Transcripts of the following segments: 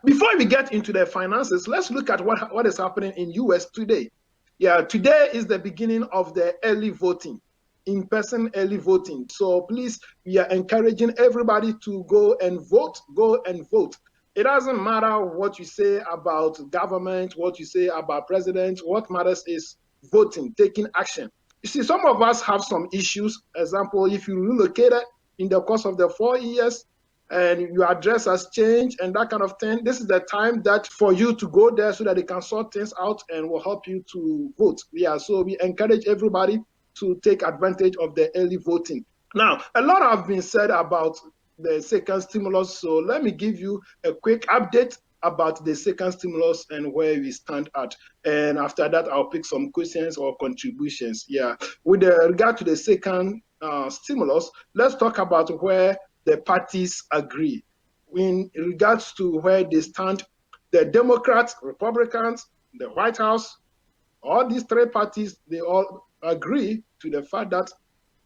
Before we get into the finances, let's look at what is happening in US today. Yeah, today is the beginning of the early voting, in-person early voting. So please, we are encouraging everybody to go and vote, go and vote. It doesn't matter what you say about government, what you say about president. What matters is voting, taking action. You see, some of us have some issues. Example, if you relocated in the course of the 4 years, and your address has changed and that kind of thing, this is the time that for you to go there so that they can sort things out and will help you to vote. Yeah, so we encourage everybody to take advantage of the early voting. Now, a lot have been said about the second stimulus, so let me give you a quick update about the second stimulus and where we stand at. And after that, I'll pick some questions or contributions. Yeah, with regard to the second stimulus, let's talk about where the parties agree. In regards to where they stand, the Democrats, Republicans, the White House, all these three parties, they all agree to the fact that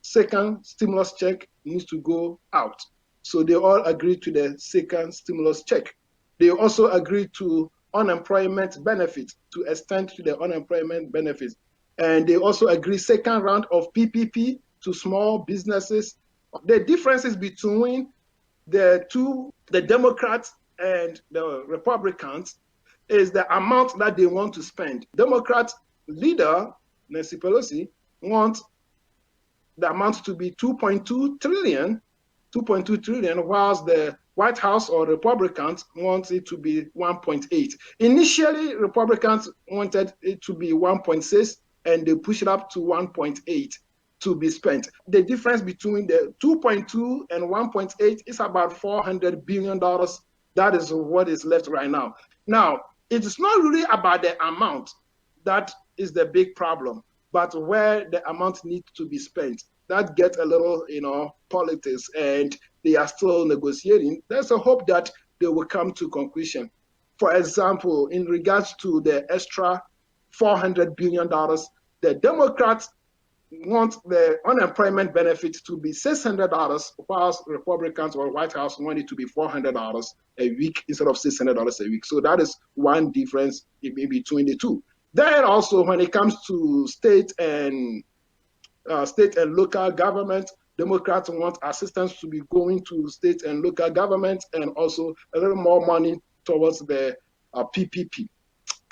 second stimulus check needs to go out. So they all agree to the second stimulus check. They also agree to unemployment benefits, to extend to the unemployment benefits. And they also agree second round of PPP to small businesses. The differences between the Democrats and the Republicans, is the amount that they want to spend. Democrat leader, Nancy Pelosi, wants the amount to be 2.2 trillion, whilst the White House or Republicans want it to be 1.8. Initially, Republicans wanted it to be 1.6, and they pushed it up to 1.8 to be spent. The difference between the 2.2 and 1.8 is about $400 billion. That is what is left right now. Now, it's not really about the amount that is the big problem, but where the amount needs to be spent. That gets a little, politics, and they are still negotiating. There's a hope that they will come to conclusion. For example, in regards to the extra $400 billion, the Democrats want the unemployment benefit to be $600, whilst Republicans or White House want it to be $400 a week instead of $600 a week. So that is one difference between the two. Then also, when it comes to state and local government, Democrats want assistance to be going to state and local government, and also a little more money towards the PPP.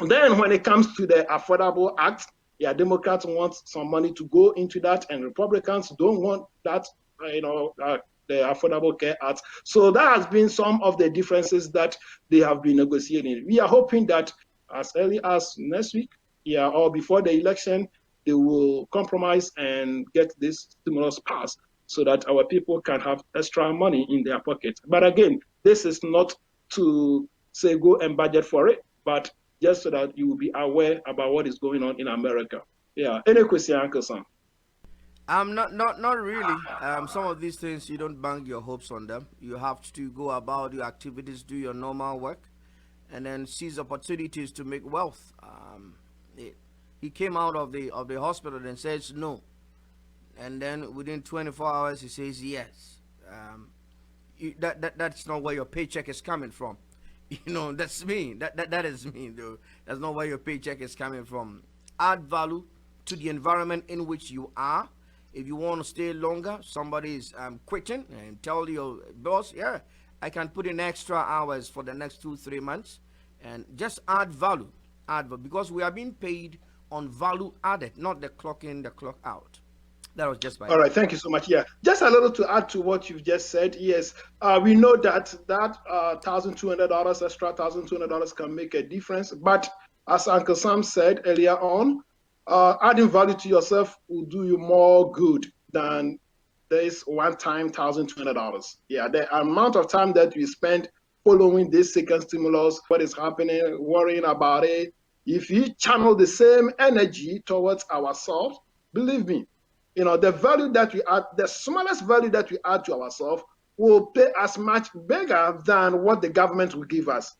Then when it comes to the Affordable Act, yeah, Democrats want some money to go into that, and Republicans don't want that, the Affordable Care Act. So that has been some of the differences that they have been negotiating. We are hoping that as early as next week, yeah, or before the election, they will compromise and get this stimulus passed so that our people can have extra money in their pocket. But again, this is not to say go and budget for it, but just so that you will be aware about what is going on in America. Yeah. Any question, Uncle Sam? Not really. Some of these things you don't bank your hopes on them. You have to go about your activities, do your normal work, and then seize opportunities to make wealth. He came out of the hospital and says no, and then within 24 hours he says yes. That's not where your paycheck is coming from. That's me. That is me, though. That's not where your paycheck is coming from. Add value to the environment in which you are. If you want to stay longer, somebody is quitting, and tell your boss, yeah, I can put in extra hours for the next 2-3 months, and just add value. Because we are being paid on value added, not the clock in, the clock out. That was just my All right, thank you so much. Yeah, just a little to add to what you've just said. Yes, we know that $1,200 extra, $1,200 can make a difference. But as Uncle Sam said earlier on, adding value to yourself will do you more good than this one-time $1,200. Yeah, the amount of time that we spend following this second stimulus, what is happening, worrying about it. If you channel the same energy towards ourselves, believe me, the value that we add, the smallest value that we add to ourselves will pay as much bigger than what the government will give us.